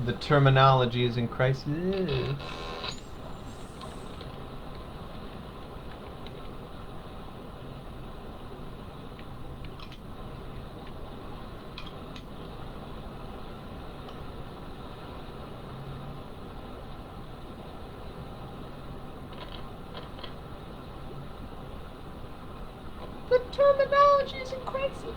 The terminology is in crisis. The terminology is in crisis.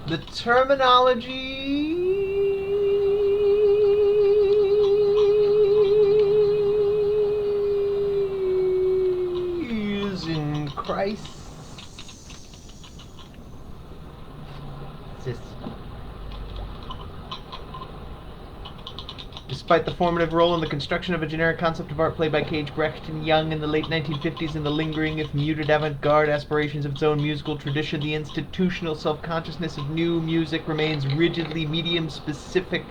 The terminology is in crisis. Despite the formative role in the construction of a generic concept of art played by Cage, Brecht, and Young in the late 1950s and the lingering, if muted, avant-garde aspirations of its own musical tradition, the institutional self-consciousness of new music remains rigidly medium-specific.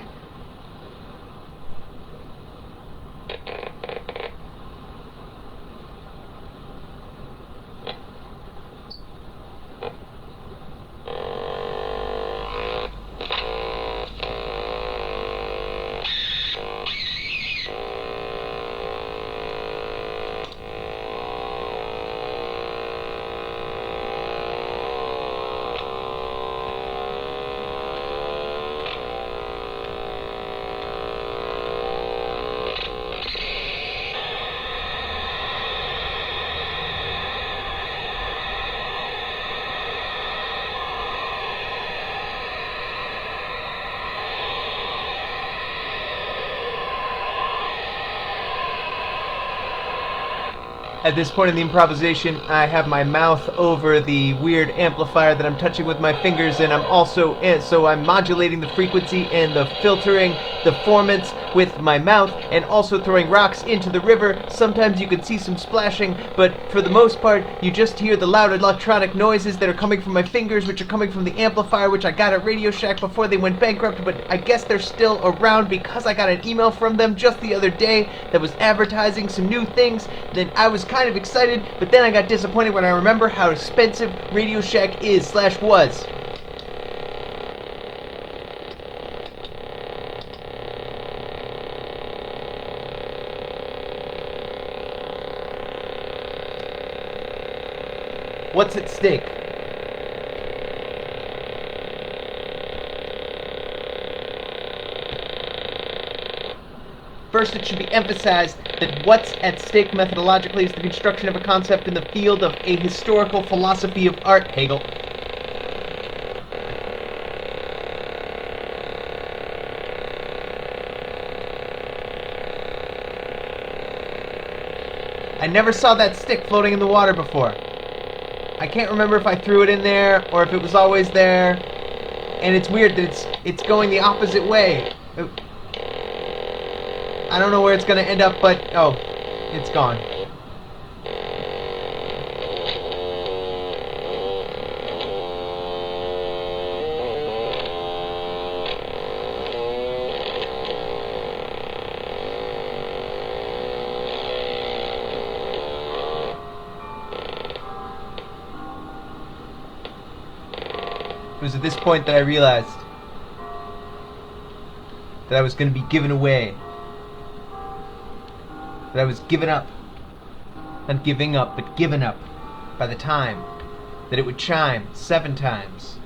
At this point in the improvisation, I have my mouth over the weird amplifier that I'm touching with my fingers, and I'm modulating the frequency and the filtering the formants with my mouth, and also throwing rocks into the river. Sometimes you can see some splashing, but for the most part, you just hear the loud electronic noises that are coming from my fingers, which are coming from the amplifier, which I got at Radio Shack before they went bankrupt, but I guess they're still around because I got an email from them just the other day that was advertising some new things. Then I was kind of excited, but then I got disappointed when I remember how expensive Radio Shack is/was. What's at stake? First, it should be emphasized that what's at stake methodologically is the construction of a concept in the field of a historical philosophy of art, Hegel. I never saw that stick floating in the water before. I can't remember if I threw it in there or if it was always there. And it's weird that it's going the opposite way. I don't know where it's gonna end up, but oh, it's gone. It was at this point that I realized that I was going to be given away. That I was given up. Not giving up, but given up by the time that it would chime 7 times.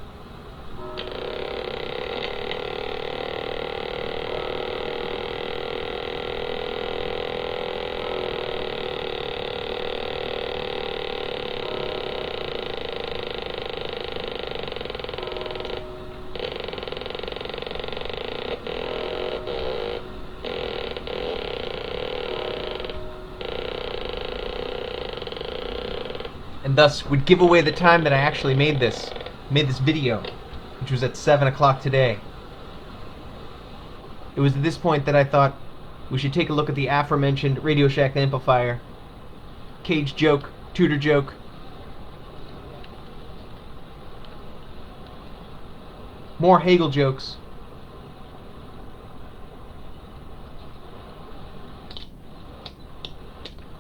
And thus would give away the time that I actually made this video, which was at 7 o'clock today. It was at this point that I thought we should take a look at the aforementioned Radio Shack amplifier. Cage joke, tutor joke. More Hegel jokes.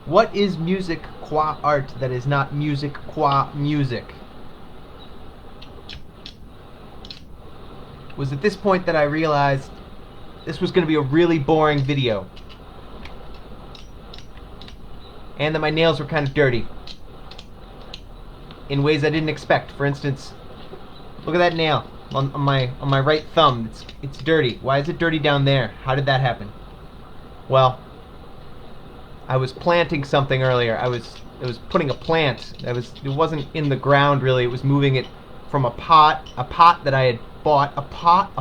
What is music qua art that is not music qua music? It was at this point that I realized this was going to be a really boring video. And that my nails were kind of dirty. In ways I didn't expect. For instance, look at that nail on my right thumb. It's dirty. Why is it dirty down there? How did that happen? Well, I was planting something earlier. I was putting a plant. It wasn't in the ground really. It was moving it from a pot that I had bought, a pot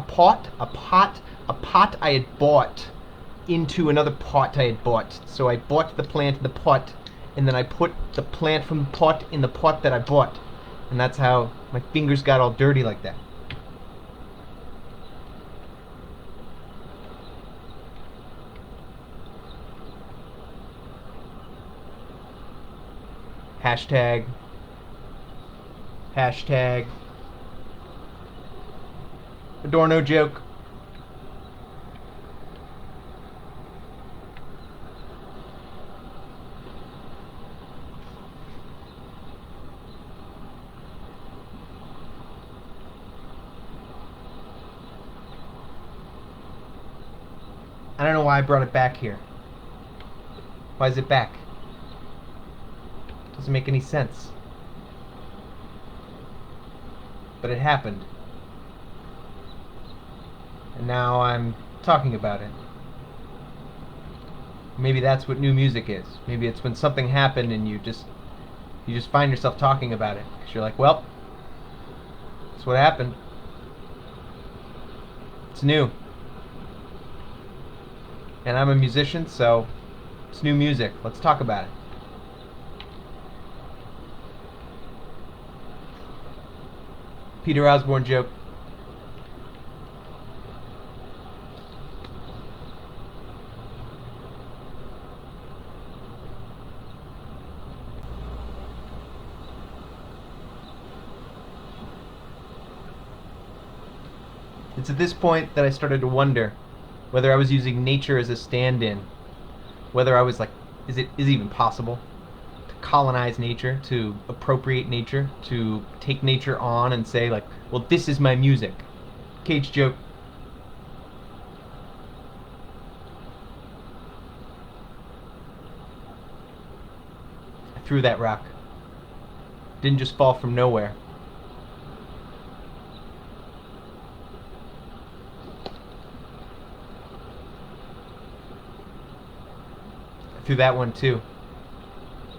I had bought into another pot I had bought. So I bought the plant in the pot, and then I put the plant from the pot in the pot that I bought. And that's how my fingers got all dirty like that. Hashtag. Adorno joke. I don't know why I brought it back here. Why is it back? Doesn't make any sense. But it happened. And now I'm talking about it. Maybe that's what new music is. Maybe it's when something happened and you just find yourself talking about it. Because you're like, well, that's what happened. It's new. And I'm a musician, so it's new music. Let's talk about it. Peter Osborne joke. It's at this point that I started to wonder whether I was using nature as a stand-in. Whether I was like, is it even possible to colonize nature, to appropriate nature, to take nature on and say like, well, this is my music. Cage joke. I threw that rock. Didn't just fall from nowhere. Through that one too.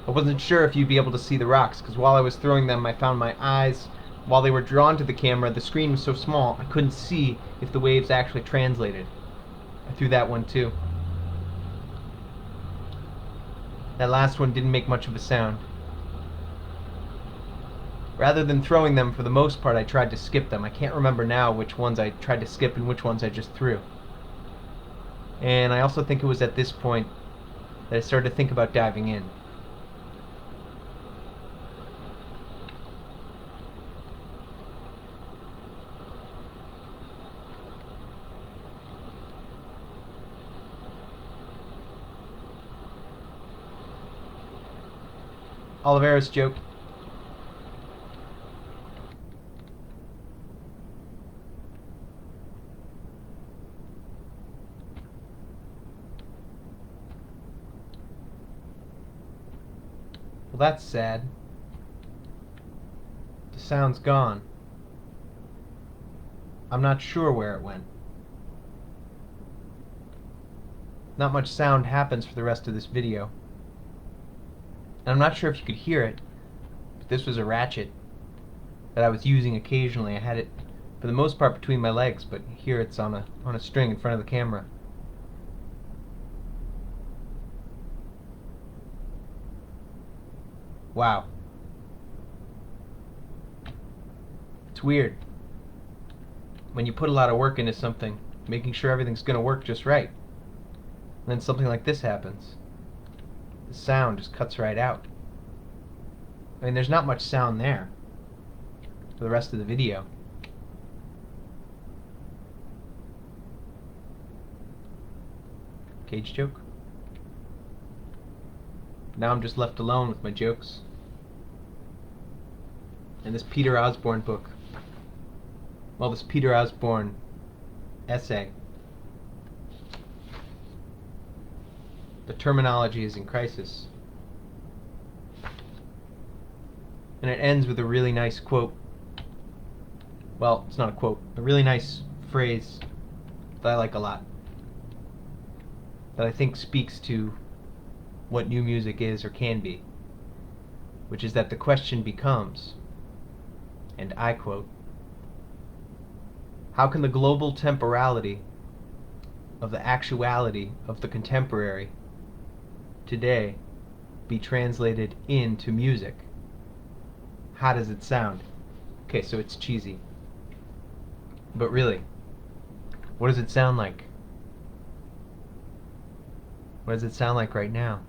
I wasn't sure if you'd be able to see the rocks, because while I was throwing them I found my eyes, while they were drawn to the camera, the screen was so small I couldn't see if the waves actually translated. I threw that one too. That last one didn't make much of a sound. Rather than throwing them, for the most part, I tried to skip them. I can't remember now which ones I tried to skip and which ones I just threw. And I also think it was at this point that I started to think about diving in. Oliveira's joke. Well, that's sad. The sound's gone. I'm not sure where it went. Not much sound happens for the rest of this video. And I'm not sure if you could hear it, but this was a ratchet that I was using occasionally. I had it for the most part between my legs, but here it's on a string in front of the camera. Wow. It's weird. When you put a lot of work into something, making sure everything's going to work just right, and then something like this happens. The sound just cuts right out. I mean, there's not much sound there for the rest of the video. Cage joke? Now I'm just left alone with my jokes. And this Peter Osborne book. Well, this Peter Osborne essay. The terminology is in crisis. And it ends with a really nice quote. Well, it's not a quote. A really nice phrase that I like a lot. That I think speaks to what new music is or can be. Which is that the question becomes, and I quote, how can the global temporality of the actuality of the contemporary today be translated into music? How does it sound? Okay, so it's cheesy. But really, what does it sound like? What does it sound like right now?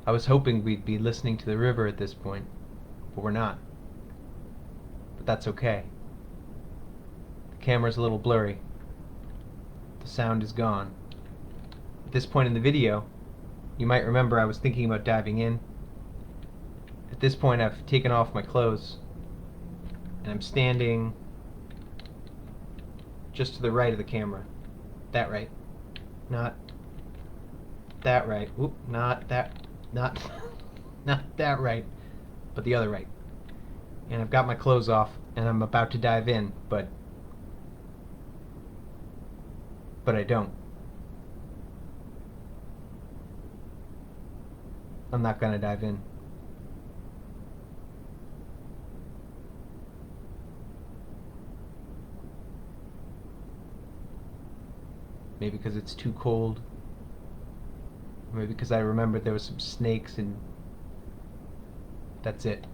I was hoping we'd be listening to the river at this point, but we're not. But that's okay. The camera's a little blurry. The sound is gone. At this point in the video, you might remember I was thinking about diving in. At this point, I've taken off my clothes, and I'm standing just to the right of the camera. That right. Not that right. Oop, not that. Not that right, but the other right. And I've got my clothes off, and I'm about to dive in, but I don't. I'm not gonna dive in. Maybe because it's too cold. Maybe because I remembered there was some snakes and that's it.